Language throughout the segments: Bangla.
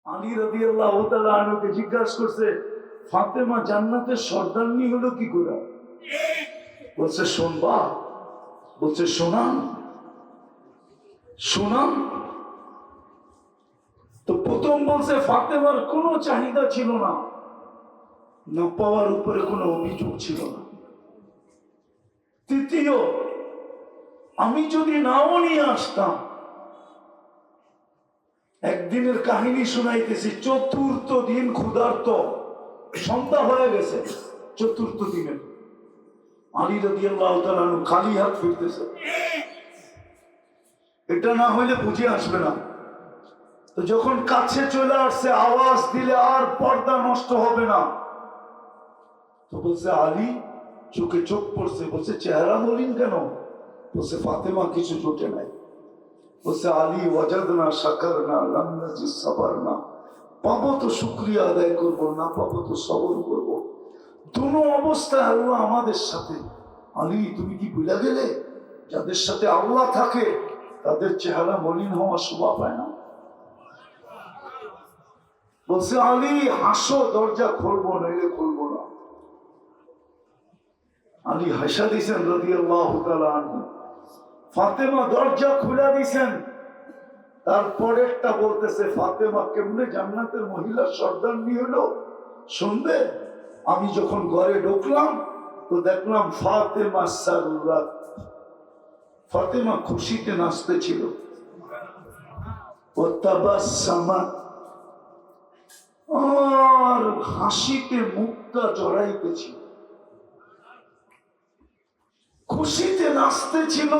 আলী রাদিয়াল্লাহু তাআলা আনহুকে জিজ্ঞাসা করছে, ফাতেমা জান্নাতের সর্দারনি হলো কি করে? বলছে শুনবা, বলছে শোনান শোনান। তো প্রথম বলছে ফাতেমার কোনো চাহিদা ছিল না, না পাওয়ার উপরে কোনো অভিযোগ ছিল না। তৃতীয়, আমি যদি নাও নিয়ে আসতাম, একদিনের কাহিনী শুনাইতেছি, চতুর্থ দিন ক্ষুধার্ত, সন্ধ্যা হয়ে গেছে চতুর্থ দিনের, আলী রাদিয়াল্লাহু তাআলা আনহু খালি হাত ফিরতেছে। এটা না হইলে বুঝে আসবে না। তো যখন কাছে চলে আসছে, আওয়াজ দিলে আর পর্দা নষ্ট হবে না, তো বলছে আলী, চোখে চোখ পড়ছে। বলছে চেহারা মলিন কেন? বলছে ফাতেমা কিছু জোটে নাই। বলছে আলী, ওয়াজাদনা শাকারনা লাম নাজিদ সাবারনা, পাবো তো শুকরিয়া আদায় করবো, না পাবো তো সবর করবো। দুটো অবস্থায় আল্লাহ আমাদের সাথে। আলী, তুমি কি ভুলে গেলে যাদের সাথে আল্লাহ থাকে তাদের চেহারা মলিন হওয়া শোভা পায় না? বলছে আলী, হাসো, দরজা খুলবো নইলে খুলবো না। আলী হাসা দিয়েছেন রাদিয়াল্লাহু তাআলা আনহু। ফাতেমা দরজা খুলে দিয়েছেন। তারপরেরটা বলতেছে, ফাতেমা কেমনে জান্নাতের মহিলার সর্দারনি হলো শুনবে? আমি যখন ঘরে ঢুকলাম তো দেখলাম ফাতেমা সাররাত, ফাতেমা খুশিতে নাচতেছিল। ও তাবাসসামাত, আর হাসিতে মুখটা জড়াইতেছিল, খুশিতে নাচতেছিল,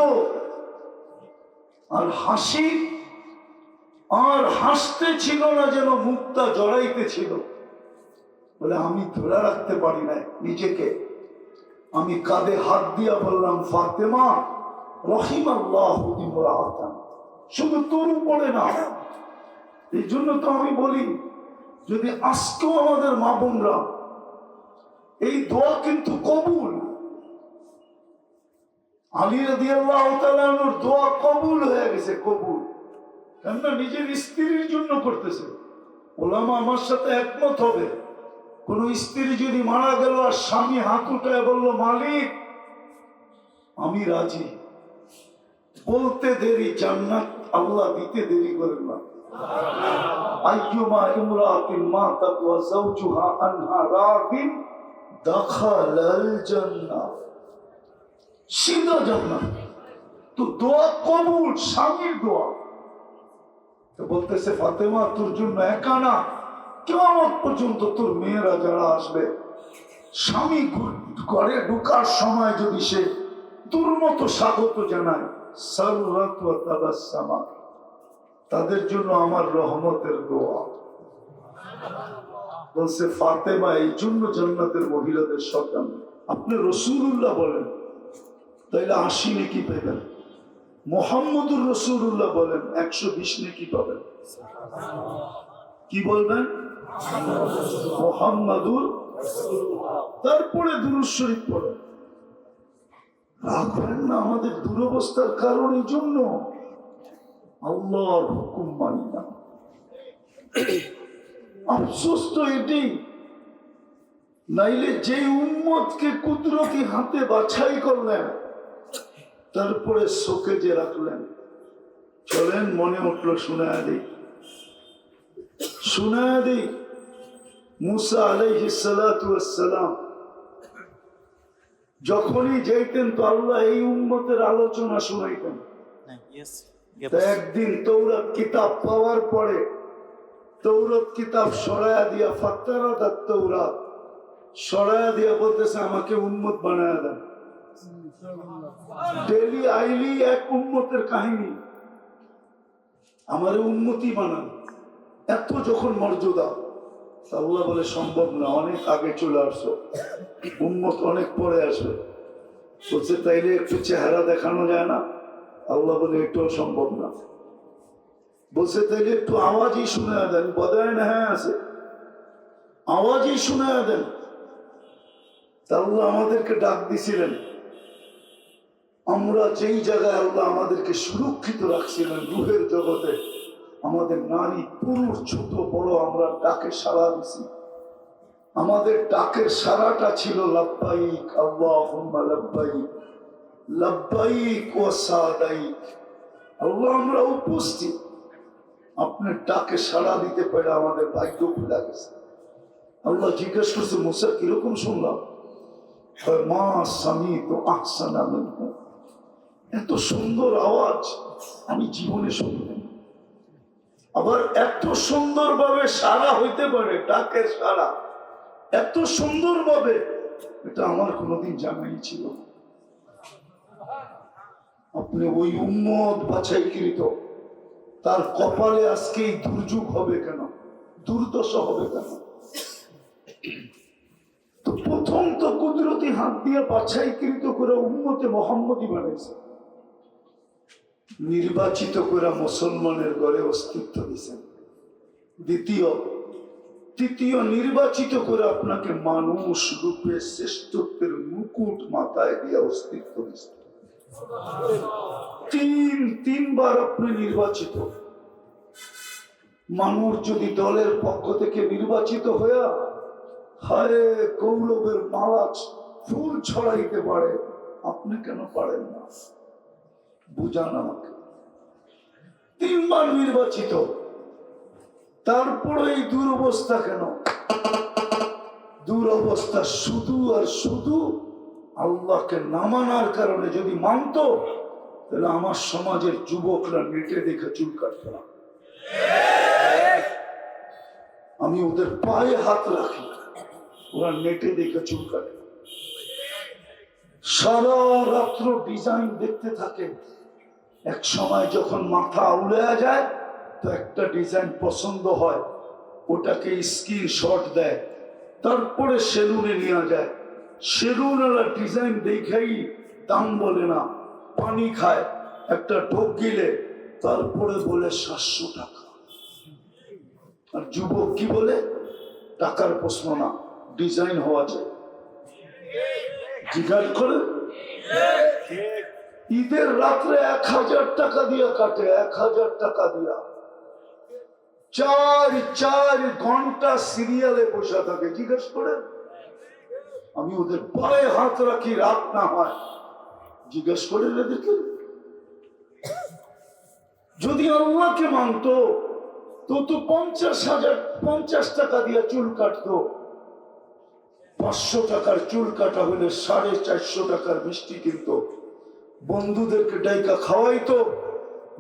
আর হাসি আর হাসতে ছিল না, যেন মুখটা জড়াইতেছিল। বলে আমি ধরে রাখতে পারি না নিজেকে, আমি কাঁধে হাত দিয়া বললাম, ফাতেমা রাহিমাল্লাহু ইমরাআতান, শুধু তোর উপরে না। এই জন্য তো আমি বলি, যদি আজকেও আমাদের মা বোনরা, এই দোয়া কিন্তু কবুল। আলী রাদিয়াল্লাহু তাআলা আনহুর দোয়া কবুল হয়ে গেছে, কবুল। কেননা নিজের স্ত্রীর জন্য করতেছে। ওলামা আমার সাথে একমত হবে, কোন স্ত্রী যদি মারা গেল আর স্বামী হাত উঠায় বলল, মালিক আমি রাজি, বলতে দেরি জান্নাত আল্লাহ দিতে দেরি করেন না। আইয়ুমা ইমরাতিন মাতাত ওয়া যাওজুহা আনহা রাদিন দাখালাল জান্নাহ, সিধা জান্নাত। তো দোয়া কবুল, স্বামীর দোয়া। তো বলতেছে ফাতেমা, তোর জন্য একা না, কিয়ামত পর্যন্ত তোর মেয়েরা যারা আসবে, স্বামী ঘরে ঢোকার সময় যদি সে তোর মতো স্বাগত জানায়, সাররাত ওয়া তাবাসসামাত, তাদের জন্য আমার রহমতের দোয়া। বলছে ফাতেমা এই জন্য জান্নাতের মহিলাদের সন্তান। আপনি রাসূলুল্লাহ বলেন তাইলে 80 নেকি পাবেন, মুহাম্মদুর রাসূলুল্লাহ বলেন 120 নেকি পাবেন। কি বলবেন? মুহাম্মাদুর রাসূলুল্লাহ, তারপরে দুরূদ শরীফ পড়েন। রাগ করেন না, আমাদের দুরবস্থার কারণ এই জন্য আল্লাহর হুকুম মানি না। আফসোস তো এটি, নাইলে যে উম্মতকে কুদরতি হাতে বাছাই করলেন, তারপরে শোকে যে রাখলেন। চলেন, মনে উঠলো শুনায়া দিই, শুনায়া দিই। মুসা আলাইহিস সালাতু ওয়াস সালাম যখনই যাইতেন তো আল্লাহ এই উম্মতের আলোচনা শুনাইতেন। একদিন তৌরাত কিতাব পাওয়ার পরে তৌরাত কিতাব সরায়া দিয়া, ফাত্তারাত তৌরাত সরায়া দিয়া বলতেছে, আমাকে উম্মত বানায়া দেন। ডেলি আইলি এক উম্মতের কাহিনী, আমার উম্মতি বানান। এত যখন মর্যাদা, আল্লাহ বলে সম্ভব না, অনেক আগে চলে আসছো, উম্মত অনেক পরে আসবে। বলছে তাইলে একটু চেহারা দেখানো যায় না? আল্লাহ বলে এটাও সম্ভব না। বলছে তাইলে একটু আওয়াজই শুনে দেন। বদায় না, হ্যাঁ আছে, আওয়াজই শুনে দেন। আল্লাহ আমাদেরকে ডাক দিছিলেন, আমরা যেই জায়গায় আল্লাহ আমাদেরকে সুরক্ষিত রাখছিলেন রূহের জগতে, আমাদের নারী পুরুষ ছোট বড় আমরা ডাকে সাড়া দিছি। আমাদের ডাকের সাড়াটা ছিল লাব্বাইক আল্লাহুম্মা লাব্বাইক, লাব্বাইক ওয়া সাদাইক। আল্লাহ আমরা উপস্থিত, আপনার ডাকে সাড়া দিতে পারে আমাদের ভাগ্য খুলে গেছে। আল্লাহ জিজ্ঞেস করছে, মুসা কিরকম শুনলাম? মা স্বামী তো আহসানা মিনহু, এত সুন্দর আওয়াজ আমি জীবনে শুনলাম। আবার এত সুন্দরভাবে সাড়া হইতে পারে, ডাকের সাড়া এত সুন্দরভাবে, এটা আমার কোনোদিন জানাই ছিল না। আপনি ওই উম্মত বাছাইকৃত, তার কপালে আজকে এই দুর্যোগ হবে কেন, দুর্দশা হবে কেন? তো প্রথম তো কুদরতি হাত দিয়ে বাছাইকৃত করে উম্মতে মুহাম্মদী বানাইছে, নির্বাচিত করে মুসলমানের ঘরে অস্তিত্ব দিয়েছেন। তৃতীয় নির্বাচিত করে আপনাকে মানুষ রূপে শ্রেষ্ঠত্বের মুকুট মাথায় দিয়ে অস্তিত্ব দিয়েছেন। তিনবার আপনি নির্বাচিত। মানুষ যদি দলের পক্ষ থেকে নির্বাচিত হইয়া হায় কৌরবের মালা ফুল ছড়াইতে পারে, আপনি কেন পারেন না? বুঝান আমাকে। 3 বার নির্বাচিত, তারপরে এই দুরবস্থা কেন? দুরবস্থা শুধু আর শুধু আল্লাহকে না মানার কারণে। যদি মানত তাহলে আমার সমাজের যুবকরা নেটে দেখে চুল কাটত না। আমি ওদের পায়ে হাত রাখি, ওরা নেটে দেখে চুল কাটে, সারা রাত্র ডিজাইন দেখতে থাকে। এক সময় যখন মাথা উড়ে যায় তো একটা ডিজাইন পছন্দ হয়, ওটাকে স্ক্রিনশট দেয়, তারপরে সেলুনে নিয়ে যায়। সেলুনওয়ালা ডিজাইন দেখাই দাম বলে না, পানি খায়, একটা ঢোক গিলে তারপরে বলে 700 টাকা। আর যুবক কি বলে? টাকার প্রশ্ন না, ডিজাইন হওয়া যায়। জিজ্ঞাসা করে ঈদের রাত্রে 1000 টাকা দিয়া কাটে, 1000 টাকা দিয়া 4 ঘন্টা সিরিয়ালে বসে থাকে। জিজ্ঞেস করে আমি ওদের পায়ে হাত রাখি, রাত না হয়। জিজ্ঞেস করে এদেরকে, যদি আল্লাহকে মানত তো 50 টাকা দিয়ে চুল কাটতো। 500 টাকার চুল কাটা হলে 450 টাকার মিষ্টি কিনত, বন্ধুদেরকে ডাইকা খাওয়াইতো।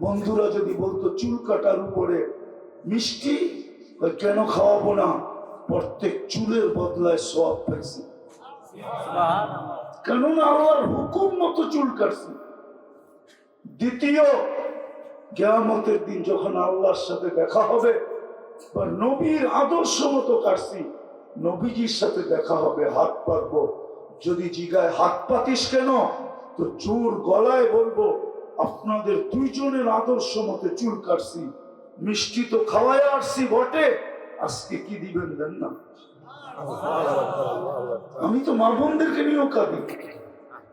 বন্ধুরা যদি বলতো চুল কাটার উপরে মিষ্টি, কেন খাওয়াবো না? প্রত্যেক চুলের বদলায় সওয়াব পাইছি, কেননা আল্লাহর হুকুম মতো চুল কাটছি। দ্বিতীয়, কিয়ামতের দিন যখন আল্লাহর সাথে দেখা হবে, বা নবীর আদর্শ মতো কাটছি, নবীজির সাথে দেখা হবে, হাত পাতবো। যদি জিগায় হাত পাতিস কেন, তো জোর গলায় বলবো আপনাদের 2 জনের আদর্শ মতে চুল কাটছি, মিষ্টি তো খাওয়ায় আসছি বটে, আজকে কি দিবেন দেন না। আমি তো মা বোনদেরকে নিয়েও কাঁদি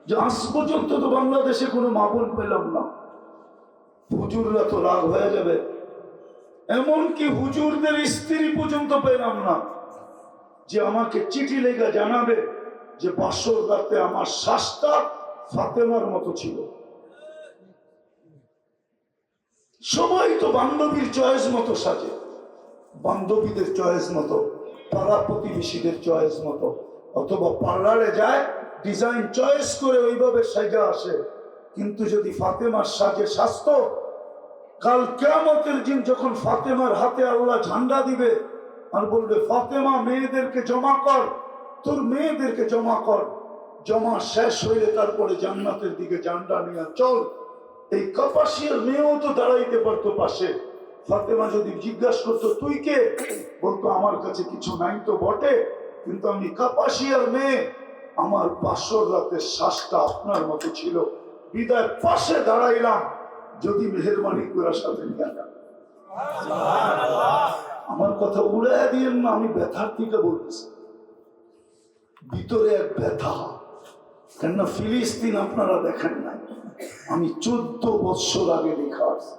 যে আজ পর্যন্ত তো বাংলাদেশে কোনো মা বোন পেলাম না। হুজুররা তো রাগ হয়ে যাবে, এমনকি হুজুরদের স্ত্রী পর্যন্ত পেলাম না যে আমাকে চিঠি লেখা জানাবে যে বাসর রাতে আমার শ্বাসটা ফাতেমার মতো ছিল। সবাই তো বান্ধবীর চয়েস মতো সাজে, বান্ধবীদের চয়েস মতো, পাড়া প্রতিবেশীদের চয়েস মতো, অথবা পার্লারে যায় ডিজাইন চয়েস করে ওইভাবে সাজা আসে। কিন্তু যদি ফাতেমার সাজে স্বাস্থ্য, কাল কিয়ামতের দিন যখন ফাতেমার হাতে আল্লাহ ঝান্ডা দিবে আর বলবে ফাতেমা মেয়েদেরকে জমা কর, তোর মেয়েদেরকে জমা কর, জমা শেষ হইলে তারপরে জান্নাতের দিকে ঝান্ডা নিয়ে চল। এই কাপাসিয়ার মেয়েও তো দাঁড়াইতে পারতো পাশে। ফাতেমা যদি জিজ্ঞাসা করতো তুই কে, বলতো আমার কাছে কিছু নাই তো বটে, কিন্তু আমি কাপাসিয়ার মেয়ে, আমার বাসর রাতের শ্বাসটা আপনার মতো ছিল, বিদায় পাশে দাঁড়াইলাম, যদি মেহেরবানি করে সাথে নিয়ে যান। আমার কথা উড়াইয়া দিয়েন না, আমি ব্যথার থেকে বলতেছি, ভিতরে এক ব্যথা। কেননা ফিলিস্তিন আপনারা দেখেন নাই, আমি 14 বছর আগে দেখা আসছি।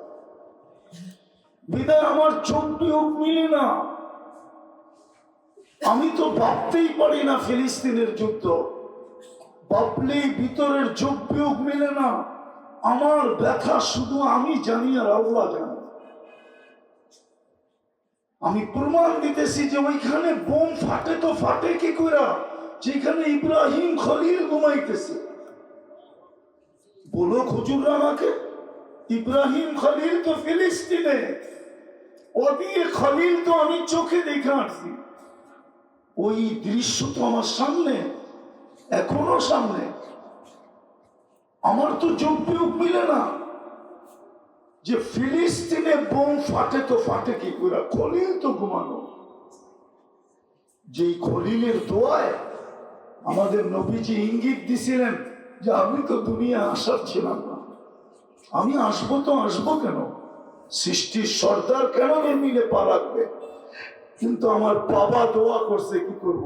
বিদায় আমার চোখ বিয়োগ মিলে না। আমি তো ভাবতেই পারি না ফিলিস্তিনের যুদ্ধ, ভাবলেই ভিতরের চোখ বিয়োগ মিলে না। আমার ব্যথা শুধু আমি জানি আর আল্লাহ জানে। আমি প্রমাণ দিতেছি যে ওইখানে বোম ফাটে তো ফাটে কি করে, যেখানে ইব্রাহিম খলিল ঘুমাইতেছে। বলো হুজুর আমাকে, ইব্রাহিম খলিল তো ফিলিস্তিনে, ও দিয়ে খলিল তো আমি চোখে দেখে আসছি। ওই দৃশ্য তো আমার সামনে, এখনো সামনে। আমার তো যোগ বিয়োগ মিলে না যে ফিলিস্তিনে বোম ফাটে তো ফাটে কি করে, খলিল তো ঘুমানো। যেই খলিলের দোয়ায় আমাদের নবীজি ইঙ্গিত দিছিলেন যে আমি তো দুনিয়া আসার ছিলাম না, আমি আসবো তো আসবো কেন, সৃষ্টির সর্দার কেন মিলে পা রাখবে, কিন্তু আমার বাবা দোয়া করছে, কি করব।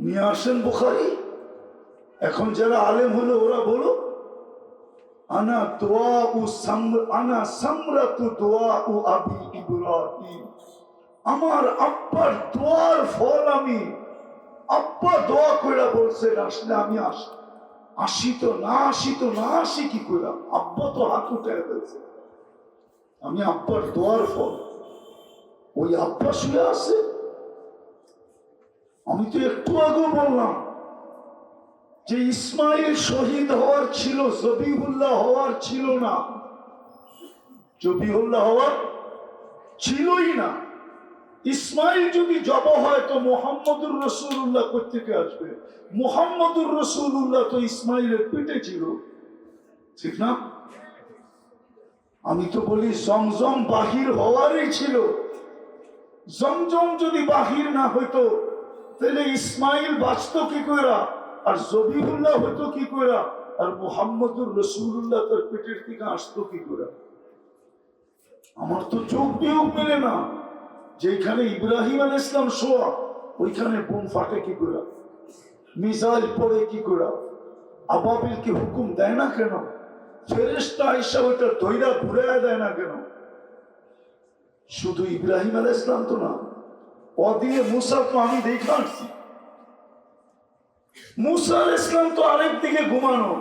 নিয়ে আসেন বুখারী। এখন যারা আলেম হলো ওরা বলো, আনা দোয়া উ আনা সামরাতু দোয়া উ আবি ইব্রাহিম, আমার আব্বার দোয়ার ফল আমি। আব্বা দোয়া কইরা বলছে আসলে আমি আসি তো না আসি তো না আসি কি করে, আব্বা তো হাত উঠে ফেলছে, আমি আব্বার দোয়ার ফল। ওই আব্বা শুয়ে আছে। আমি তো একটু আগে বললাম যে ইসমাইল শহীদ হওয়ার ছিল, জবিহুল্লাহ হওয়ার ছিল না। জবিহুল্লাহ হওয়ার ছিলই না। ইসমাইল যদি জব হয় তো মোহাম্মদুর রসুল্লাহ কোথেকে আসবে? মোহাম্মদুর রসুল্লাহ তো ইসমাইলের পেটে ছিল, ঠিক না? আমি তো বলি জমজম বাহির হওয়ারই ছিল। জমজম যদি বাহির না হইতো তাহলে ইসমাইল বাঁচত কি কইরা, আর জবিহুল্লাহ হইতো কি কইরা, আর মোহাম্মদুর রসুল্লাহ তার পেটের থেকে আসতো কি কইরা? আমার তো চোখ বিয়োগ মেলে না। যেখানে ইব্রাহিম আলাইহিস সালাম শোয়া ওইখানে বোম ফাটে কি করে, মিসাইল পড়ে কি করে, আবাবিলকে হুকুম দেয় না কেন, ফেরেশতা আয়েশা ওইটা ধইরা ঘুরায় দেয় না কেন? শুধু ইব্রাহিম আলাইহিস সালাম তো না, ও দিয়ে মুসা তো আমি দেখে আসছি। মুসা আলাইহিস সালাম তো আরেক দিকে ঘুমানো,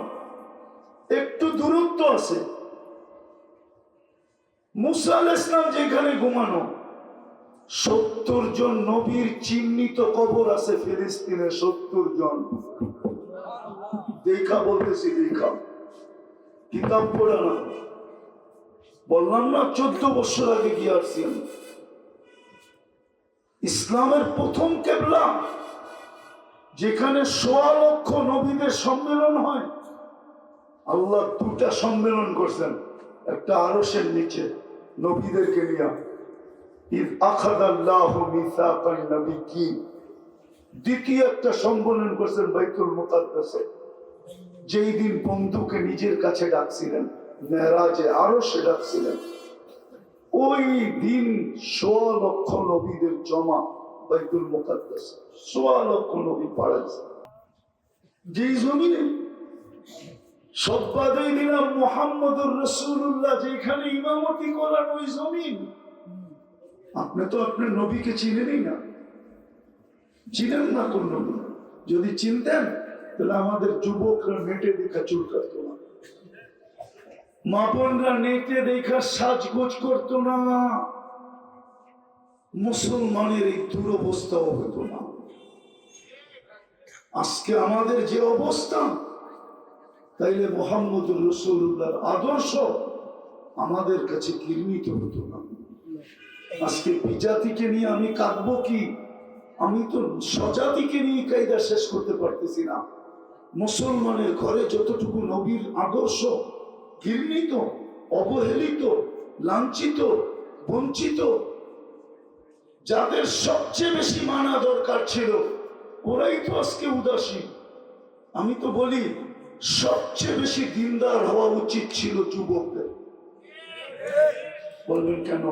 একটু দূরত্ব আছে। মুসা আলাইহিস সালাম যেখানে ঘুমানো, 70 জন নবীর চিহ্নিত কবর আছে ফিলিস্তিনে, 70 জন। দেখা বলতেছি, দেখা, কিতাব পড়া না। বললাম না 14 বছর আগে গিয়ে আসছি আমি। ইসলামের প্রথম কেবলা যেখানে 1.25 লক্ষ নবীদের সম্মেলন হয়। আল্লাহ 2টা সম্মেলন করছেন, একটা আরশের নিচে নবীদেরকে নিয়ে, দ্বিতীয় একটা সম্মেলন করছেন বাইতুল মুকাদ্দাসে, যেই দিন বন্ধুকে নিজের কাছে ডাকছিলেন, মেরাজে আরশে ডাকছিলেন। ওই দিন 1.25 লক্ষ নবীদের জমা বাইতুল মুকাদ্দাসে, 1.25 লক্ষ নবী পাড়াইছে। যেই জমিনে সব বাদই দিলাম মুহাম্মদুর রাসূলুল্লাহ যেখানে ইমামতি করার ওই জমিন। আপনি তো আপনার নবীকে চিনেনই না, চিনেন না কোন নবী। যদি চিনতেন তাহলে আমাদের যুবকরা নেটে দেখা চুল কাটতো না, মা বোনরা নেটে দেখা সাজগোজ করতো না, মুসলমানের এই দুরবস্থাও হতো না। আজকে আমাদের যে অবস্থা, তাইলে মুহাম্মদুর রাসূলুল্লাহর আদর্শ আমাদের কাছে ঘৃণিত হতো না। আজকে বিজাতিকে নিয়ে আমি কাঁদবো কি? আমি তো স্বজাতিকে নিয়ে কায়দা শেষ করতে পারতেছি না। মুসলমানের ঘরে যতটুকু নবীর আদর্শ ঘৃণিত, অবহেলিত, লাঞ্ছিত, বঞ্চিত, যাদের সবচেয়ে বেশি মানা দরকার ছিল ওরাই তো আজকে উদাসীন। আমি তো বলি সবচেয়ে বেশি দিনদার হওয়া উচিত ছিল যুবকদের। বলবেন কেন?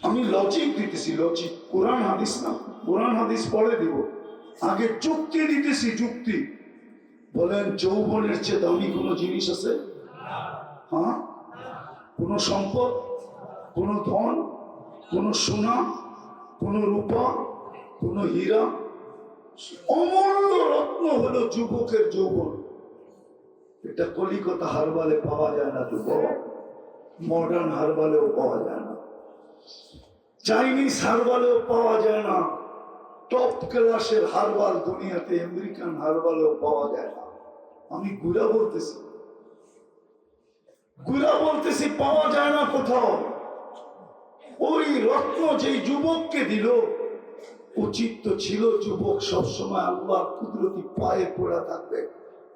আমি লজিক দিতেছি, লজিক, কোরআন হাদিস না, কোরআন হাদিস পরে দিব, আগে যুক্তি দিতেছি, যুক্তি। বলেন যৌবনের চেয়ে দামি কোনো জিনিস আছে? হ্যাঁ, কোনো সম্পদ, কোনো ধন, কোনো সোনা, কোনো রূপা, কোনো হীরা। অমূল্য রত্ন হলো যুবকের যৌবন। এটা কলিকাতা হারবালে পাওয়া যায় না যুবক, মডার্ন হারবালেও পাওয়া যায় না, চাইনিজ হারবালেও পাওয়া যায় না, টপ ক্লাসের হারবাল দুনিয়াতে আমেরিকান হারবালেও পাওয়া যায় না। আমি গুড়া বলতেছি পাওয়া যায় না কোথাও। ওই রত্ন যেই যুবককে দিল, উচিত তো ছিল যুবক সবসময় আল্লাহর কুদরতি পায়ে পড়া থাকবে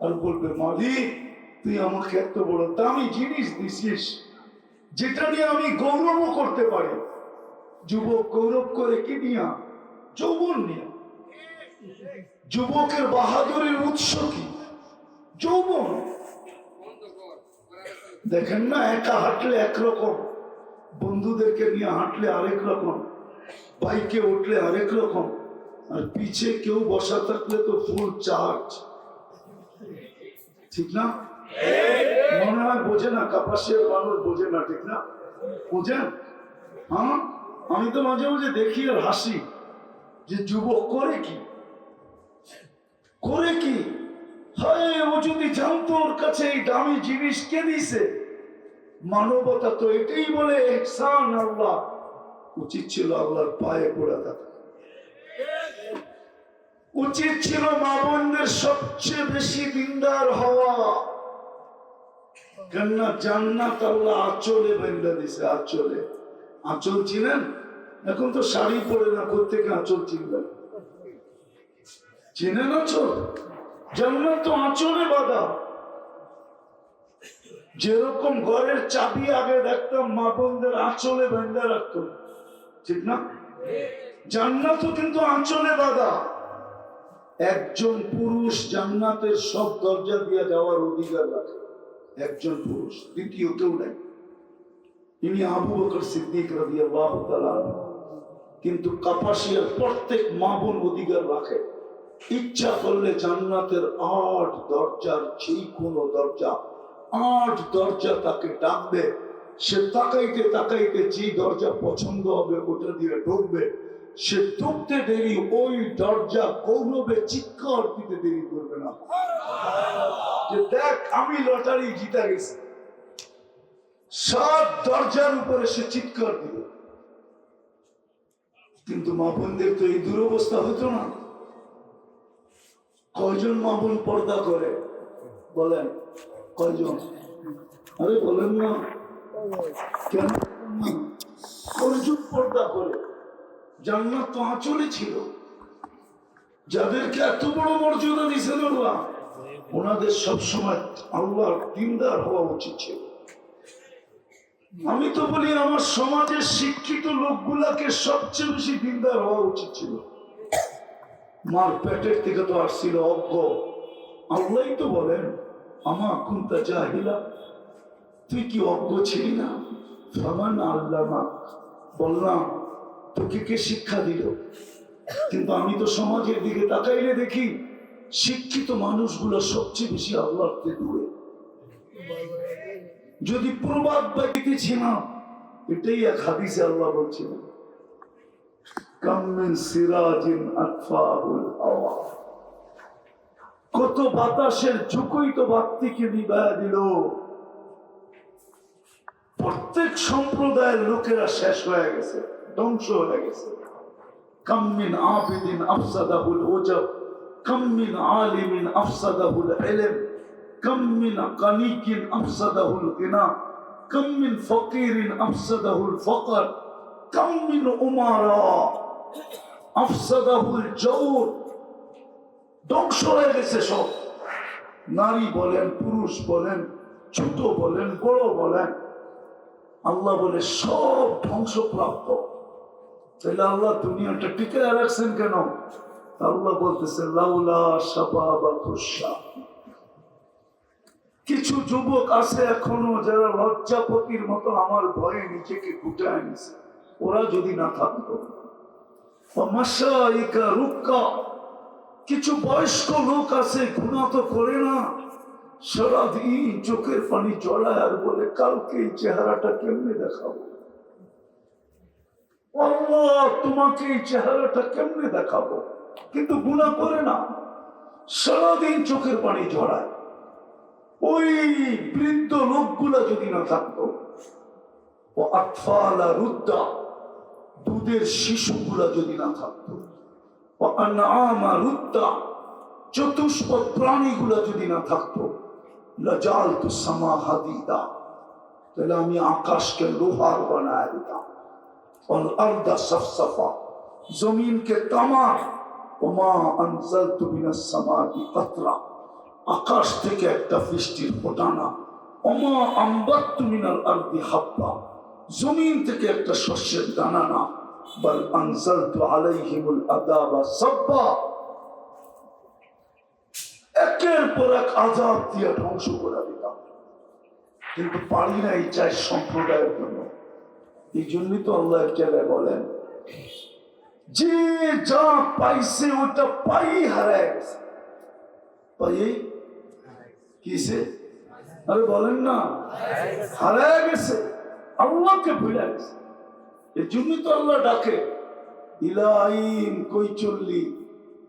আর বলবে, মালিক তুই আমাকে এত বড় দামি জিনিস দিছিস যেটা নিয়ে আমি গৌরবও করতে পারি। যুবক গৌরব করে কি নিয়া? যৌবন নিয়ে। যুবকের বাহাদুরের উৎস কি? যৌবন। দেখেন না, একা হাঁটলে একরকম, বন্ধুদেরকে নিয়ে হাঁটলে আরেক রকম, বাইকে উঠলে আরেক রকম, আর পিছে কেউ বসা থাকলে তো ফুল চার্জ। ঠিক না? মনে হয় বোঝে না, কাপাসিয়ার মানুষ বোঝে না, ঠিক না? বোঝেন? হ্যাঁ, আমি তো মাঝে মাঝে দেখি আর হাসি যে যুবক করে কি হয়। ও যদি জানতো ওর কাছে এই দামি জিনিস কে দিছে, মানবতা তো এটাই বলে ইহসান। আল্লাহ উচিত ছিল আল্লাহর পায়ে পড়ে থাকা, উচিত ছিল মা বোনদের সবচেয়ে বেশি দিনদার হওয়া। কেননা জান্নাত আল্লাহ আঁচলে বেঁধে দিছে। আঁচলে, আঁচল চিনেন? এখন তো শাড়ি পরে না, কোত্থেকে আঁচল চিনবেন? চিনেন আঁচল? জান্নাত তো আঁচলে বাঁধা। যেরকম ঘরের চাবি আগে দেখতাম মা বোনদের আঁচলে বেঁধে রাখতো, ঠিক না? জান্নাতও কিন্তু আঁচলে বাঁধা। একজন পুরুষ জান্নাতের সব দরজা দিয়ে যাওয়ার অধিকার রাখে, একজন পুরুষ, দ্বিতীয় কেউ নেই। ইনি আবু বকর সিদ্দিক রাদিয়াল্লাহু তাআলা। কিন্তু কাপাসিয়ার প্রত্যেক মা বোন অধিকার রাখে, ইচ্ছা করলে জান্নাতের 8 দরজার যে কোনো দরজা, 8 দরজা তাকে ডাকবে। সে তাকাইতে তাকাইতে যে দরজা পছন্দ হবে ওটা দিয়ে ঢুকবে। সে ঢুকতে দেরি ওই দরজা গৌরবে চিৎকার দিতে দেরি করবে না যে দেখ আমি লটারি জিতা গেছি। 7 দরজার উপরে সে চিৎকার দিবে। কিন্তু মা বোনদের তো এই দুরবস্থা হতো না। কয়জন মা বোন পর্দা করে বলেন? কয়জন? আরে বলেন না কেন? কয়জন পর্দা করে? জান্নাত তো আঁচলে ছিল। যাদেরকে এত বড় মর্যাদা দিয়েছেন আল্লাহ, ওনাদের সবসময় আল্লাহর দিনদার হওয়া উচিত ছিল। আমি তো বলি আমার সমাজের শিক্ষিত লোকগুলাকে সবচেয়ে বেশি দিনদার হওয়া উচিত ছিল। মার পেটের থেকে তো আসছিল অজ্ঞ। আল্লাহ তো বলেন, আমা কুনতা জাহিলা, তুই কি অজ্ঞ ছিলি না? ফামান আল্লামা, বললাম তোকে কে শিক্ষা দিল? কিন্তু আমি তো সমাজের দিকে তাকাইলে দেখি শিক্ষিত মানুষগুলো সবচেয়ে বেশি আল্লাহর থেকে দূরে। যদি প্রবাদ বাকিতেছি না, এটাই এক হাদিসে আল্লাহ বলছিলেন, কামিন সিরাজিন আতফাহুল হাওয়া, কত বাতাসের ঝুঁকই তো বাতিকে নিভায়া দিল। প্রত্যেক সম্প্রদায়ের লোকেরা শেষ হয়ে গেছে, ধ্বংস হয়ে গেছে। কামিন আবিদিন আফসাদাহুল উজব, কামিন আলিমিন আফসাদাহুল ইলম, কামিন কানিকিন আফসাদাহুল গিনা, কামিন ফকিরিন আফসাদাহুল ফকর, কামিন উমারা আফসাদাহুল জওর। ধ্বংস হয়ে গেছে সব। নারী বলেন, পুরুষ বলেন, ছোট বলেন, বড় বলেন, আল্লাহ বলে সব ধ্বংসপ্রাপ্ত। তাহলে আল্লাহ দুনিয়াটা টিকে রাখছেন কেন? আল্লাহ বলতেছে লাউলা শাবাবাতুশ শাব। কিছু যুবক আছে এখনো যারা লজ্জাপতির মতো আমার ভয়ে নিজেকে গুটায় নিছে। ওরা যদি না থাকতো, মাশাইকা রুক্কা, কিছু বয়স্ক লোক আছে গুনাহ তো করে না, সারাদিন চোখের পানি জড়ায় আর বলে কালকে এই চেহারাটা কেমনে দেখাবো, আল্লাহ তোমাকে এই চেহারাটা কেমনে দেখাবো, কিন্তু গুনাহ করে না, সারাদিন চোখের পানি ঝরায়। ওই বৃদ্ধ লোকগুলা যদি না থাকতো, ও আতফালা রুদ্দা, দুধের শিশুগুলা যদি না থাকতো, ও আনআমা রুদ্দা, চতুষ্পদ প্রাণীগুলা যদি না থাকতো, লাজালতু সামা হাদিদা, তাহলে আমি আকাশকে লোহার বানায় দিতাম, ওয়াল আরদা সাফসাফা, জমিনকে তামার, ওমা আনজালতু মিনাস সামাই কাতরা, আকাশ থেকে একটা বৃষ্টির ফোঁটা না, ওমা আমবাততু মিনাল আরদি হাব্বা, জমিন থেকে একটা শস্যের দানা না, বাল আনজালতু আলাইহিমুল আযাবা সাব্বা, একের পর এক আযাব দিয়ে ধ্বংস করে দিতাম, কিন্তু পারি না এই চাই সম্প্রদায়ের জন্য। এই জন্যই তো আল্লাহ জায়গায় বলেন যে যা পাইছে ওটা পাই হারায় গেছে, পাই কিসে, আরে বলেন না, হারায় গেছে, আল্লাহকে ভুলে গেছে। এই জন্যই তো আল্লাহ ডাকে ইলাইন কই চললি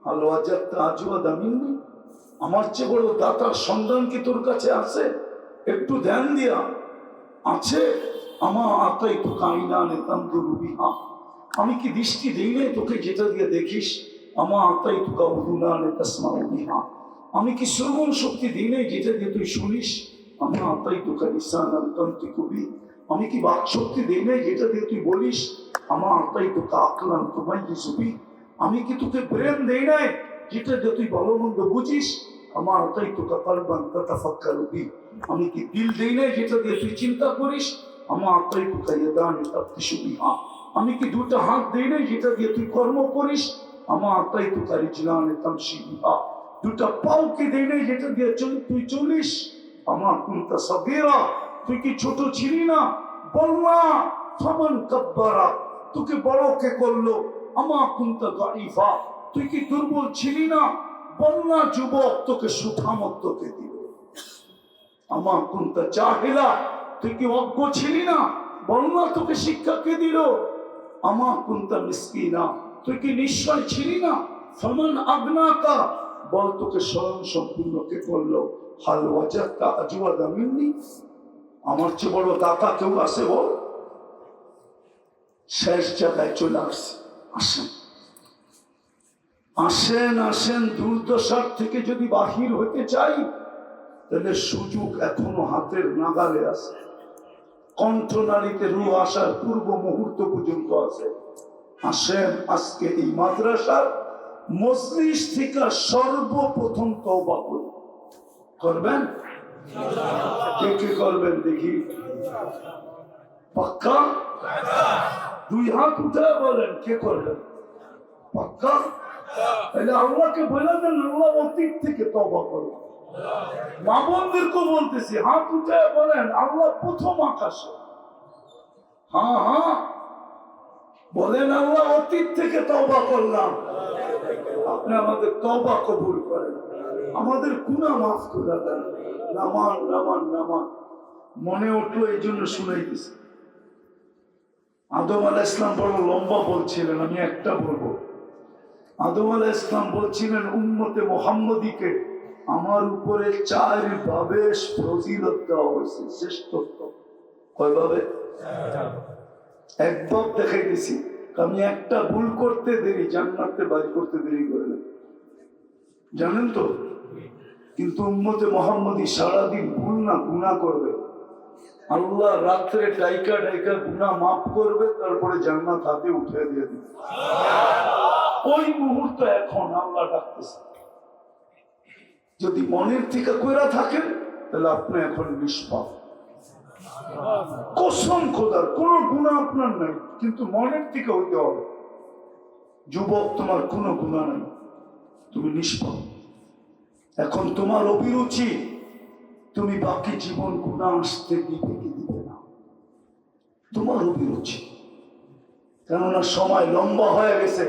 হাল ওয়াজাদতা আজওয়াদা মিন্নি, আমার চেয়ে বড় দাতার সন্ধান কি তোর কাছে আছে? একটু ধ্যান দিয়া আছে। আমা আতাই তো কাইনানে তানদুরু বিহা, আমি কি দৃষ্টি দেই নাই তোকে যেটা দিয়ে দেখিস? আমা আতাই তো কাউদুনানে তাসমাউ বিহা, আমি কি শ্রবণ শক্তি দিই নাই যেটা দিয়ে তুই শুনিস? আমা আতাই তো কালিসানান তানতিকু বি, আমি কি বাক শক্তি দেই নাই যেটা দিয়ে তুই বলিস? আমা আতাই তো কাকলান তুমাইয়িজু বি, আমি কি তোকে ব্রেন দেই নাই যেটা দিয়ে তুই ভালো মন্দ বুঝিস? আমা আতাই তো কালবান তাতাফাক্কারু বি, আমি কি দিল দেই নাই যেটা দিয়ে তুই চিন্তা করিস? আমা আতাই তো কাইয়াদানি তাফতিশু বিহা, আমি কি দুটো হাত দেই নাই যেটা দিয়ে তুই কর্ম করিস? আমা আতাই তো কারিজলানে তামশি বিহা, দুটা পাও কি দেই নাই যেটা দিয়ে তুই চলিস? আমা কুনতা সাগীরা, তুই কি ছোট ছিলি না? বল না, ফামান কাব্বারা, তোকে বড় কে করলো? আমা কুনতা দাঈফা, তুই কি দুর্বল ছিলি না? বল না, যুবক তোকে সুঠামত কে দিল? আমা কুনতা জাহিলা, তুই কি অজ্ঞ ছিলি না? বল না, তোকে শিক্ষা কে দিল? আমা কুনতা মিসকিনা, তুই কি নিঃস্ব ছিলি না? ফামান আগনাকা, বল তোকে স্বয়ং সম্পূর্ণ কে করলো? হাল ওয়াজাদতা আজওয়াদা মিন্নি, আমার চেয়ে বড় দাতা কেউ আছে বল? শেষ জায়গায় চলে আসছে, আসেন আসেন আসেন, দুর্দশার থেকে যদি বাহির হতে চাই তাহলে সুযোগ এখনো হাতের নাগালে আছে, কণ্ঠনালীতে রূহ আসার পূর্ব মুহূর্ত পর্যন্ত আছে। আসেন আজকে এই মাদ্রাসার মজলিস থেকে সর্বপ্রথম তওবা করি। করবেন? কে কে করবেন দেখি? পাক্কা? দুই হাত উঠে বলেন কে করবেন? পাক্কা? তাহলে আল্লাহকে বলে দেন আল্লাহ অতীত থেকে তওবা করো। মা বোনদেরকে বলতেছি হাত উঠে বলেন আল্লাহ প্রথম আকাশে। হ্যাঁ হ্যাঁ বলেন আল্লাহ অতীত থেকে তওবা করলাম, আপনি আমাদের তওবা কবুল করেন, আমাদের গুনাহ মাফ করে দেন। নামান নামান নামান মনে উঠলো এই জন্য শুনাই দিছি। আদম আলাইহিস সালাম বড় লম্বা বলছিলেন, আমি একটা বলবো। আদম আলাইহিস সালাম বলছিলেন উম্মতে মুহাম্মদীকে আমার উপরে 4 ভাবে ফজিলত দেওয়া হয়েছে, শ্রেষ্ঠত্ব। কয়ভাবে? এক ভাব দেখাই দিছি, আমি একটা ভুল করতে দেরি জান্নাতে বাড়ি করতে দেরি করে না, জানেন তো? কিন্তু উম্মতে মুহাম্মদী সারাদিন ভুল না গুনাহ করবে, আল্লাহ রাত্রে ডাইকা ডাইকা গুনাহ মাফ করবে, তারপরে জান্নাত হাতে উঠে দিয়ে দিবে। ওই মুহূর্ত এখন আল্লাহ ডাকতেছে। যদি মনের থেকে কইরা থাকেন তাহলে আপনি এখন নিষ্পাপ, কসম খোদার কোনো গুনাহ আপনার নাই, কিন্তু মনের থেকে হইতে হবে। যুবক তোমার কোনো গুনাহ নাই, তুমি নিষ্পাপ। এখন তোমার অভিরুচি, তুমি বাকি জীবন গুনাহ আসতে দিবে কি দিবে না, তোমার অভিরুচি। কেননা সময় লম্বা হয়ে গেছে,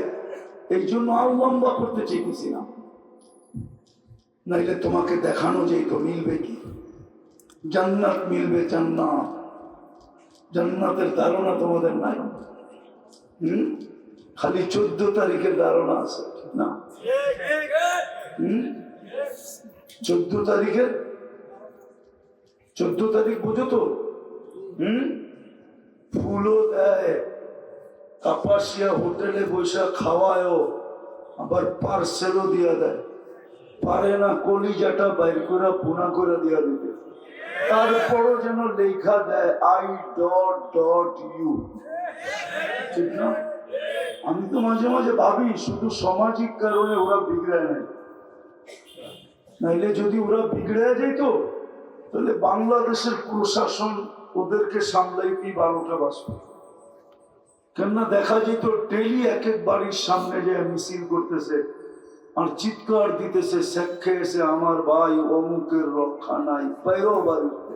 এই জন্য আর লম্বা করতে চাইতেছি না। নাইলে তোমাকে দেখানো যেত মিলবে কি? জান্নাত মিলবে, জান্নাত। জান্নাতের ধারণা তোমাদের নাই। খালি 14 তারিখের ধারণা আছে না? 14 তারিখের, 14 তারিখ বুঝো তো? ফুলও দেয়, কাপাসিয়া হোটেলে বৈশা খাওয়ায়ও, আবার পার্সেলও দিয়া দেয়। পারে না কলিজাটা বাইর করে পুনা করে দিয়া দিতে, তারপরও যেন লেখা দেয় I.U। ঠিক না? আমি তো মাঝে মাঝে ভাবি শুধু সামাজিক কারণে ওরা বিগড়ায় নাই, নাইলে যদি ওরা বিগড়ে যেত তাহলে বাংলাদেশের প্রশাসন ওদেরকে সামলাইতেই 12টা বাজবে। কেননা দেখা যেত ডেইলি এক এক বাড়ির সামনে যে মিছিল করতেছে আর চিৎকার দিতেছে, শেখ খেয়েছে আমার ভাই অমুকের রক্ষা নাই, বাইরো বাড়িতে।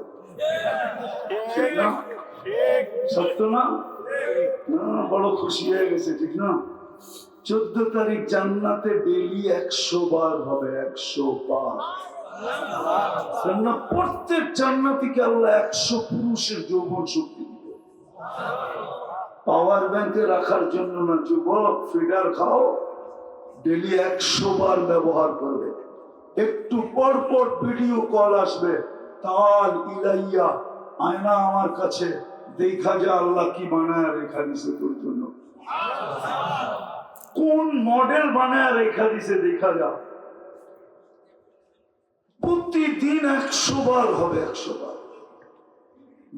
সত্য না? বড় খুশি হয়ে গেছে, ঠিক না? 14 তারিখ জান্নাতে ডেইলি 100 বার হবে, 100 বার। প্রত্যেক জান্নাতীকে আল্লাহ 100 পুরুষের যৌবন শক্তি দিবে। পাওয়ার ব্যাংকে রাখার জন্য না, যুবক ফিডার খাও, ডেইলি 100 বার ব্যবহার করবে। একটু পর পর ভিডিও কল আসবে, তাল ইলাইয়া, আয়না আমার কাছে, দেখা যা আল্লাহ কি বানায় রেখা দিছে তোর জন্য, কোন মডেল বানায় রেখা দিছে দেখা যা। প্রতিদিন 100 বার হবে, 100 বার।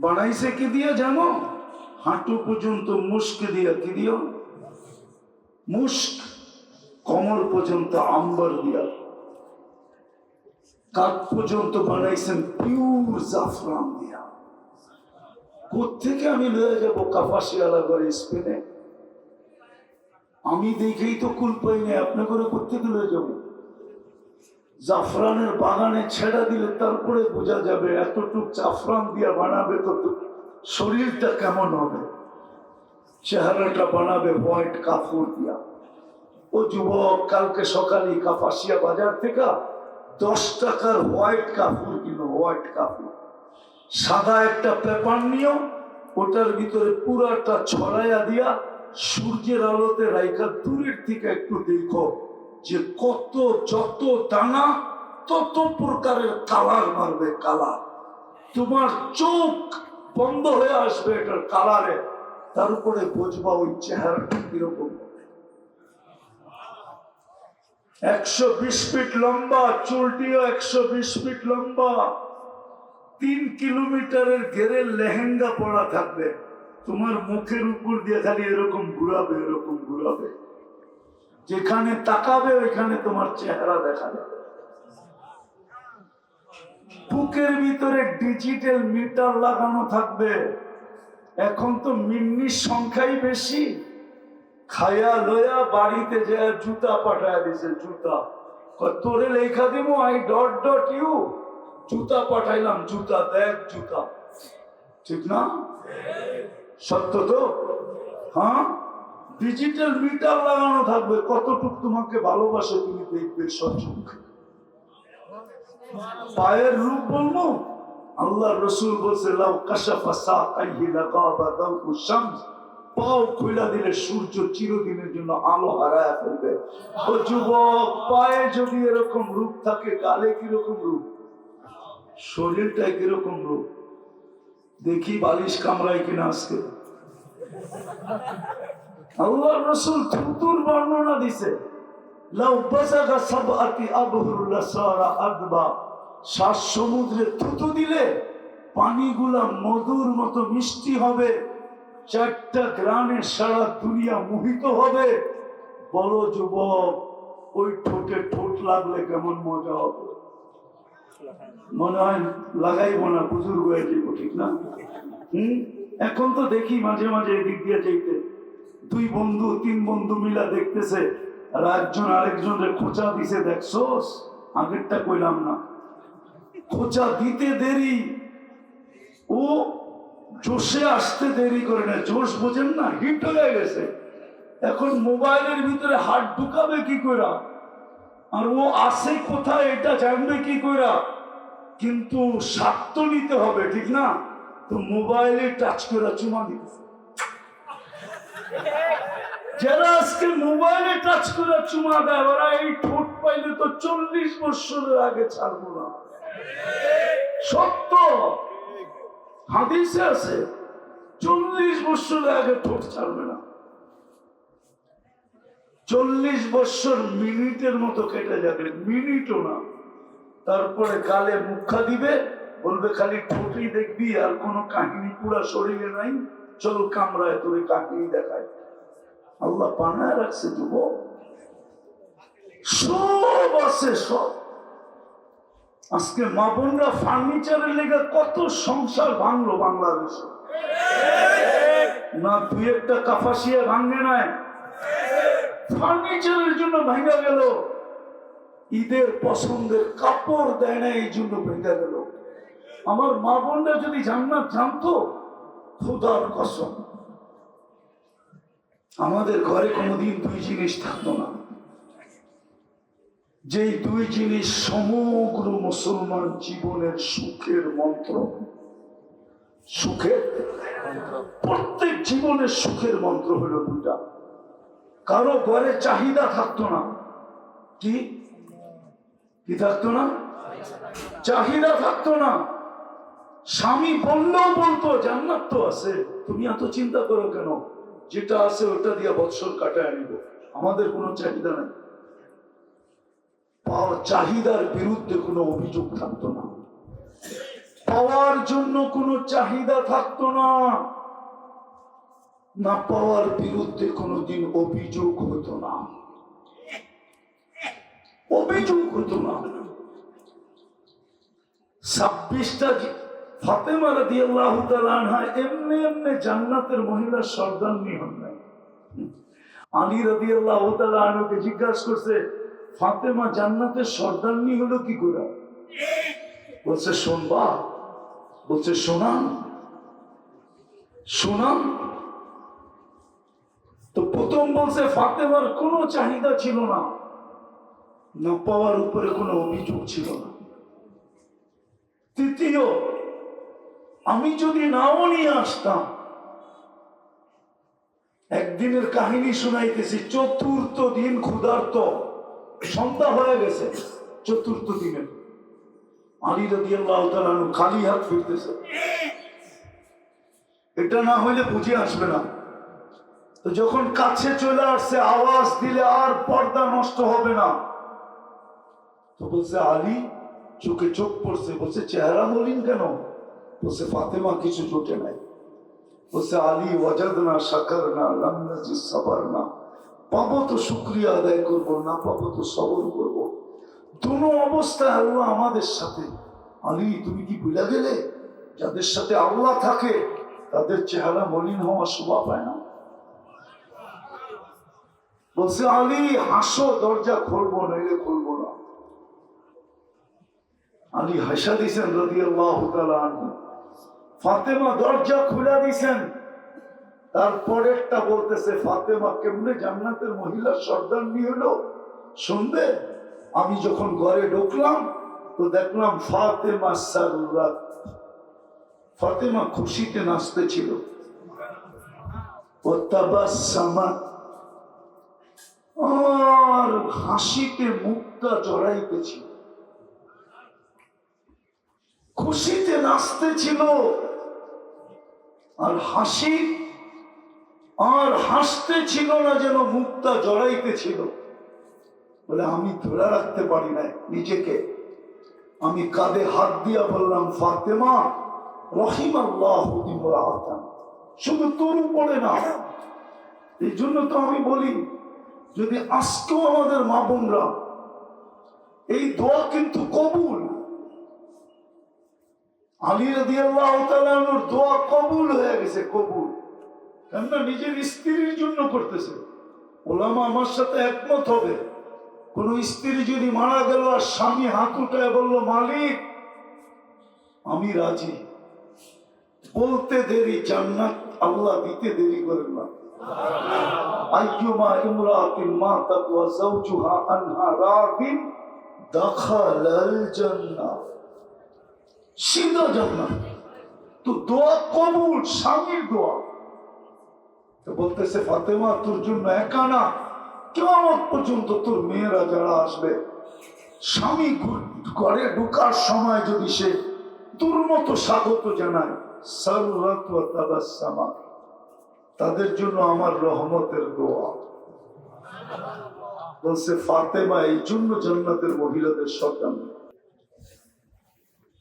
বানাইছে কি দিয়া জানো? হাঁটু পর্যন্ত মুস্ক দিয়া, কি দিও? মুস্ক। কমর পর্যন্ত আম্বার দিয়া, কাঁধ পর্যন্ত বানাইছেন পিওর জাফরান দিয়া। কোত্থেকে আমি লয়ে যাবো কাপাসিয়ালা করে স্পেনে? আমি দেখেই তো কুল পাই না, আপনি করে কোত্থেকে লয়ে যাবো? জাফরানের বাগানে ছেড়া দিলে তারপরে বোঝা যাবে এতটুক জাফরান দিয়া বানাবে তো শরীরটা কেমন হবে, চেহারাটা বানাবে হোয়াইট কাপড় দিয়া। ও যুবক, কালকে সকালে কাপাসিয়া বাজার থেকে 10 টাকার হোয়াইট কাপড় কিনো, হোয়াইট কাপড়। সাদা একটা পেপার নিও, ওটার ভিতরে পুরাটা ছড়াইয়া দিয়া সূর্যের আলোতে রাইখা দূরের থেকে একটু দেখো যে কত, যত দানা তত প্রকারের কালার মারবে, কালার। তোমার চোখ বন্ধ হয়ে আসবে এটার কালারে, তার উপরে বুঝবা ওই চেহারাটা কিরকম। 120 ফিট লম্বা, চুলটিও 120 ফিট লম্বা, 3 কিলোমিটারের ঘেরের লেহেঙ্গা পরা থাকবে, তোমার মুখের উপর দিয়ে খালি এরকম ঘুরাবে, এরকম ঘুরাবে, যেখানে তাকাবে ওইখানে তোমার চেহারা দেখা যাবে। বুকের ভিতরে ডিজিটাল মিটার লাগানো থাকবে। এখন তো মিন্নির সংখ্যাই বেশি। খায়া লয়া বাড়িতে যে জুতা পাঠায় দিছে, জুতা তোরে লেখা দিব I.U, জুতা পাঠাইলাম, জুতা দেখ, জুতা। ঠিক না? সত্য তো? হ্যাঁ, ডিজিটাল মিটার লাগানো থাকবে, কতটুকু তোমাকে ভালোবাসে তুমি দেখবে সচক্ষে। পায়ের রূপ বলবো, আল্লাহ রসুল বলছে লাউ কাশাফা সাকাইহি লাগাবা দাউ শামস, পাও খুলে দিলে সূর্য চিরদিনের জন্য আলো হারায় ফেলবে। ও যুবক, পায়ে যদি এরকম রূপ থাকে, গালে কিরকম রূপ, শরীরটা কিরকম রূপ, দেখি বালিশ কামড়ায় কিনা আজকে। আল্লাহ রসুল থুতুর বর্ণনা দিছে, লাউ বাসাগা সাবআতি আবহুর লাসারা আদবা, 7 সমুদ্রে থুতু দিলে পানিগুলা মধুর মতো মিষ্টি হবে, 4টা গ্রামে সারা দুনিয়া মোহিত হবে। বলো যুবক, ওই ঠোঁটে ঠোঁট লাগলে কেমন মজা হবে? মনে হয় লাগাইবো না, বুজুর্গ হয়ে যাবো, ঠিক না? এখন তো দেখি মাঝে মাঝে এদিক দিয়ে যাইতে 2 বন্ধু 3 বন্ধু মিলা দেখতেছে, আর একজন আরেকজনের খোঁচা দিছে, দেখছোস? আগেরটা কইলাম না, খোঁচা দিতে দেরি, ও জোশে আসতে দেরি করে না, জোশ বোঝেন না, হিট হয়ে গেছে। এখন মোবাইলের ভিতরে হাত ঢুকাবে কি করে? আর ও আছে কোথায় এটা জানবে কি কইরা? কিন্তু স্বার্থ নিতে হবে, ঠিক না? তো মোবাইলে টাচ করে চুমা দিতেছে। যারা আজকে মোবাইলে টাচ করে চুমা দেয় ওরা এই ঠোঁট পাইলে তো 40 বছরের আগে ছাড়বো না। সত্য হাদিসে আছে 40 বছরের আগে ঠোঁট ছাড়বে না। 40 বছর মিনিটের মতো কেটে যাবে, মিনিটও না। তারপরে গালে মুখা দিবে, বলবে খালি ঠোঁটই দেখবি আর কোনো কাহিনী পুরা শরীরে নাই, চল কামরায় তোর কাহিনী দেখায়। আল্লাহ বানায় রাখছে যুব, সব আছে সব। আজকে মা বোনরা ফার্নিচারের লেগে কত সংসার ভাঙলো বাংলাদেশে, না দুই একটা কাফাসিয়া ভাঙে নাই, ফার্নিচারের জন্য ভেঙে গেল। ঈদের পছন্দের কাপড় দেয় না এই জন্য ভেঙে গেল। আমার মা বোনরা যদি জান্নাত জানতো, খোদার কসম আমাদের ঘরে কোনোদিন দুই জিনিস থাকতো না, যেই দুই জিনিস সমগ্র মুসলমান জীবনের সুখের মন্ত্র। সুখের প্রত্যেক জীবনের সুখের মন্ত্র হলো দুটা। কারো ঘরে চাহিদা থাকতো না, কি কি থাকতো না? চাহিদা থাকতো না। স্বামী বললেও বলতো জান্নাত তো আছে, তুমি এত চিন্তা করো কেন, যেটা আছে ওটা দিয়ে বৎসর কাটায় আনিব, আমাদের কোনো চাহিদা নাই। পাওয়ার চাহিদার বিরুদ্ধে কোনো অভিযোগ থাকতো না, পাওয়ার জন্য কোনো চাহিদা থাকতো না, না পাওয়ার বিরুদ্ধে কোনোদিন অভিযোগ হতো না, অভিযোগ হতো না। 26টা ফাতেমা রাদিয়াল্লাহু তাআলা আনহা এমনি এমনি জান্নাতের মহিলা সর্দারনি হন নাই। আলী রাদিয়াল্লাহু তাআলা আনহুকে জিজ্ঞাসা করছে, ফাতেমা জান্নাতের সর্দারনি হলো কি করে? বলছে শুনবা, বলছে শোনান শোনান। তো প্রথম বলছে ফাতেমার কোনো চাহিদা ছিল না, না পাওয়ার উপরে কোনো অভিযোগ ছিল না। তৃতীয়, আমি যদি নাও নিয়ে আসতাম, একদিনের কাহিনী শুনাইতেছি, চতুর্থ দিন ক্ষুধার্ত, সন্ধ্যা হয়ে গেছে চতুর্থ দিনের, আলী রাদিয়াল্লাহু তাআলা আনহু খালি হাত ফিরতেছে। এটা না হইলে বুঝে আসবে না। তো যখন কাছে চলে আসছে, আওয়াজ দিলে আর পর্দা নষ্ট হবে না, তো বলছে আলী, চোখে চোখ পড়ছে। বলছে চেহারা মলিন কেন? বলছে ফাতেমা কিছু জোটে নাই। বলছে আলী, ওয়াজাদনা শাকারনা লাম নাজিদ সাবারনা, পাবো তো শুকরিয়া আদায় করবো, না পাবো তো সবর করবো। দুটো অবস্থায় আল্লাহ আমাদের সাথে। আলী, তুমি কি ভুলে গেলে যাদের সাথে আল্লাহ থাকে তাদের চেহারা মলিন হওয়া শোভা পায় না? বলছে আলী, হাসো, দরজা খুলবো নইলে খুলবো না। আলী হাসা দিয়েছেন রাদিয়াল্লাহু তাআলা আনহু। ফাতেমা দরজা খুলে দিয়েছেন। তারপরেরটা বলতেছে, ফাতেমা কেমনে জান্নাতের মহিলার সর্দারনি হলো শুনবে? আমি যখন ঘরে ঢুকলাম তো দেখলাম ফাতেমা সাররাত, ফাতেমা খুশিতে নাচতেছিল। ও তাবাসসামাত, আর হাসিতে মুখটা জড়াইতেছিল, খুশিতে নাচতেছিল, আর হাসি আর হাসতে ছিল না, যেন মুখটা জড়াইতেছিল। বলে আমি ধরে রাখতে পারি না নিজেকে, আমি কাঁধে হাত দিয়া বললাম, ফাতেমা রাহিমাল্লাহু ইমরাআতান, শুধু তোর উপরে না। এই জন্য তো আমি বলি, যদি আজকেও আমাদের মা বোনরা, এই দোয়া কিন্তু কবুল। আলী রাদিয়াল্লাহু তাআলা আনহুর দোয়া কবুল হয়ে গেছে, কবুল। কেননা নিজের স্ত্রীর জন্য করতেছে। ওলামা আমার সাথে একমত হবে, কোন স্ত্রী যদি মারা গেল আর স্বামী হাত উঠায় বলল, মালিক আমি রাজি, বলতে দেরি, জান্নাত আল্লাহ দিতে দেরি করেন না। আইয়ুমা ইমরাতিন মাতাত ওয়া যাওজুহা আনহা রাদিন দাখালাল জান্নাহ, সিধা জান্নাত। তো দোয়া কবুল, স্বামীর দোয়া। তো বলতেছে ফাতেমা তোর জন্য একা না, কিয়ামত পর্যন্ত তোর মেয়েরা যারা আসবে, স্বামী ঘরে ঢোকার সময় যদি সে দুর্মত স্বাগত জানায়, সাররাত ওয়া তাবাসসামা, তাদের জন্য আমার রহমতের দোয়া। বলছে ফাতেমা এই জন্য জান্নাতের মহিলাদের সন্তান।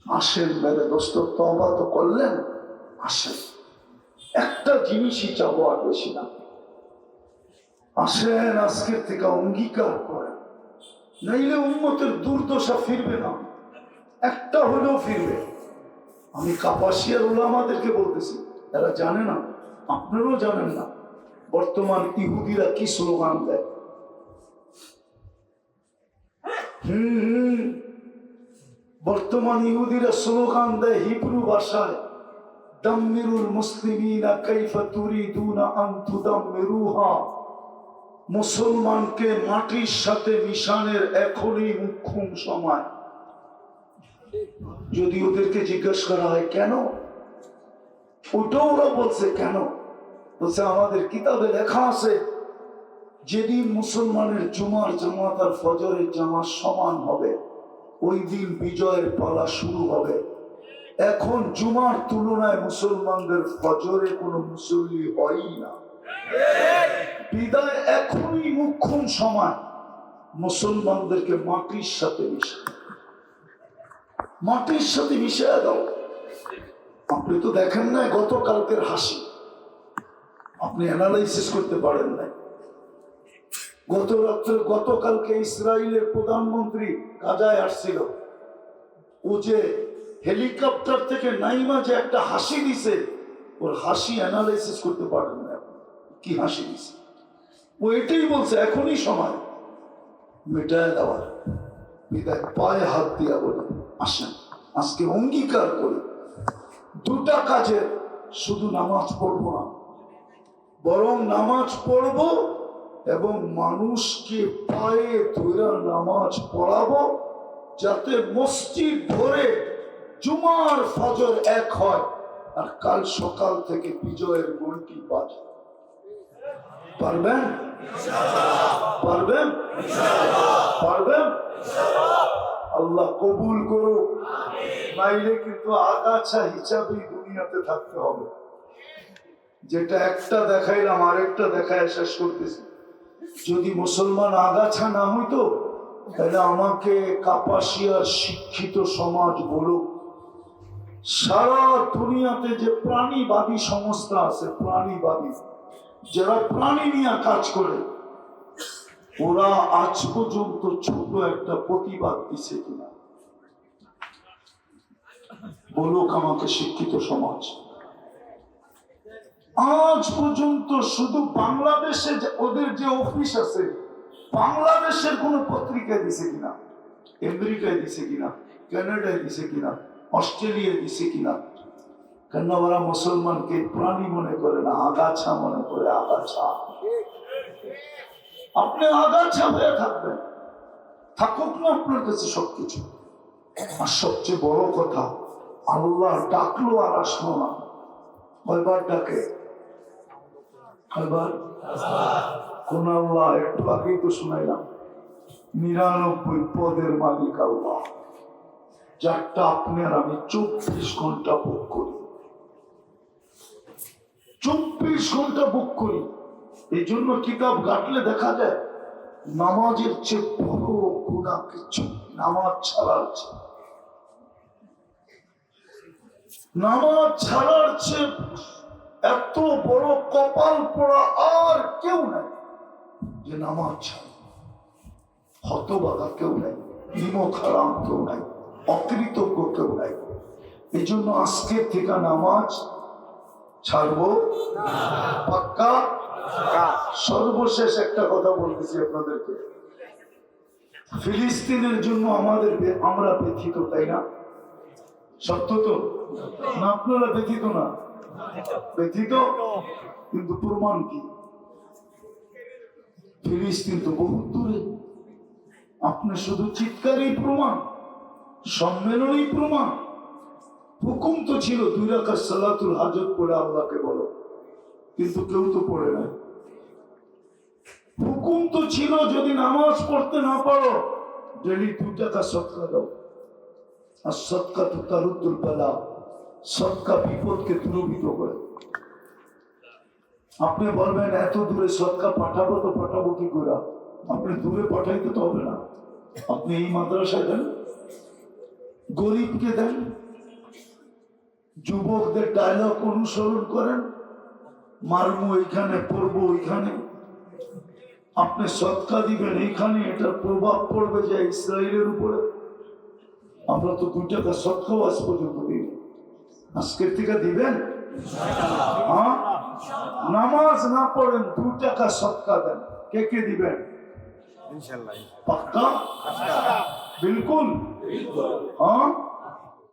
আসেন মেরে দোস্ত, তওবা তো করলেন, আসেন একটা জিনিসই চাবো, আর বেশি না। আসেন আজকের থেকে অঙ্গীকার করেন, নাইলে উম্মতের দুর্দশা ফিরবে না, একটা হলেও ফিরবে। আমি কাপাসিয়ার উলামাদেরকে বলতেছি, এরা জানে না, আপনারাও জানেন না, বর্তমান ইহুদিরা কি স্লোগান দেয়। বর্তমান ইহুদিরা স্লোগান দেয় হিব্রু ভাষায়, দাম্মিরুল মুসলিমিনা কাইফা তুরিদুনা আন তুদাম্মিরুহা, মুসলমানকে মাটির সাথে মিশানের এখনই মুখ্যম সময়। যদি ওদেরকে জিজ্ঞাসা করা হয় কেন, ওটাও ওরা বলছে কেন, বলছে আমাদের কিতাবে লেখা আছে যেদিন মুসলমানের জুমার জামাত আর ফজরের জামাত সমান হবে, ওই দিন বিজয়ের পালা শুরু হবে। এখন জুমার তুলনায় মুসলমানদের ফজরে কোনো মুসল্লি হয়ই না, বিদায় এখনই মুখ্যম সময় মুসলমানদেরকে মাটির সাথে মিশিয়ে দাও। আপনি তো দেখেন না গতকালকের হাসি, আপনি অ্যানালাইসিস করতে পারেন না। গতকালকে ইসরায়েলের প্রধানমন্ত্রী গাজায় আসছিল, ও যে হেলিকপ্টার থেকে নাইমা যে একটা হাসি দিছে, ওর হাসি অ্যানালাইসিস করতে পারেন না কি হাসি দিছে। ও এটাই বলছে এখনই সময় মেটায় দেওয়ার, বিদায় পায়ে হাত দিয়া বলে আসেন আজকে অঙ্গীকার করি দুটা কাজে, শুধু নামাজ পড়বো না, বরং নামাজ পড়বো এবং মানুষকে পায়ে ধরে নামাজ পড়াবো, যাতে মসজিদ ধরে জুমার ফজর এক হয় আর কাল সকাল থেকে বিজয়ের ঘন্টি বাজে। পারবেন? পারবেন? পারবেন? আল্লাহ কবুল করুক। নাইলে কিন্তু আগাছা হিসাবে দুনিয়াতে থাকতে হবে। যেটা একটা দেখাইলাম আরেকটা দেখায় শেষ করতেছি। যদি মুসলমান আগাছা না হইতো তাহলে আমাকে কাপাসিয়ার শিক্ষিত সমাজ বলুক, সারা দুনিয়াতে যে প্রাণীবাদী সংস্থা আছে, প্রাণীবাদী যারা প্রাণী নিয়ে কাজ করে, ওরা আজ পর্যন্ত ছোট একটা প্রতিবাদ দিছে কিনা বলুক আমাকে শিক্ষিত সমাজ। আজ পর্যন্ত শুধু বাংলাদেশে ওদের যে অফিস আছে, বাংলাদেশের কোন পত্রিকায় দিছে কিনা, আমেরিকায় দিছে কিনা, কানাডায় দিছে কিনা, অস্ট্রেলিয়ায় দিছে কিনা? কেন ওরা মুসলমানকে প্রাণী মনে করে না, আগাছা মনে করে। আগাছা, আপনি আগাছা হয়ে থাকবেন, থাকুক না আপনার কাছে সবকিছু। আর সবচেয়ে বড় কথা, আল্লাহ ডাকলো আর আসলো না। কয়বার ডাকে? কয়বার? কোন আল্লাহ? একটু আগেই তো শুনাইলাম 99 পদের মালিক আল্লাহ, যারটা আপনি আর আমি 24 ঘন্টা বুক করি, 24 ঘন্টা বুক করি। এই জন্য কিতাব ঘাটলে দেখা যায় নামাজের চেয়ে বড় গুনাহ কিছু নামাজ ছাড়ার চেয়ে, নামাজ ছাড়ার চেয়ে এত বড় কপাল পোড়া আর কেউ নাই যে নামাজ ছাড়ে। হতবাগা কেউ নাই, নিমক হারাম কেউ নাই, অকৃতজ্ঞ কেউ নাই। এই জন্য আজকে থেকে নামাজ ছাড়বো পাক্কা। সর্বশেষ একটা কথা বলতেছি আপনাদেরকে, ফিলিস্তিনের জন্য আমরা ব্যথিত, তাই না? সত্য তো না? আপনারা ব্যথিত না? ব্যথিত, কিন্তু প্রমাণ কি? ফিলিস্তিন তো বহু দূরে। আপনি শুধু চিৎকারই প্রমাণ, সম্মেলনই প্রমাণ। হুকুম তো ছিল 2 রাকাত সালাতুল হাজত পড়ে আল্লাহকে বলো, কিন্তু কেউ তো পড়ে না। হুকুম তো ছিল যদি নামাজ পড়তে না পারো ডেলি 2 টাকা সদকা দাও। আর সদকা তো তারুদ্দুল বালা, সদকা বিপদকে দূরীভূত করে। আপনি বলবেন এত দূরে সদকা পাঠাবো, তো পাঠাবো কি করে? আপনি দূরে পাঠাইতে তো হবে না। আপনি এই মাদ্রাসায় দেন, গরিবকে দেন, যুবকদের ডায়লগ অনুসরণ করেন, মারমু এইখানে, পড়বো ওইখানে। আপনি সদকা দিবেন এইখানে, এটার প্রভাব পড়বে যে ইসরায়েলের উপরে। আমরা তো 2 টাকা সদকাও আজ পর্যন্ত দিই। আজকের থেকে দিবেন? হ্যাঁ, নামাজ না পড়েন 2 টাকা সদকা দেন। কে কে দিবেন? ইনশাআল্লাহ। পাক্কা? বিলকুল। হ্যাঁ।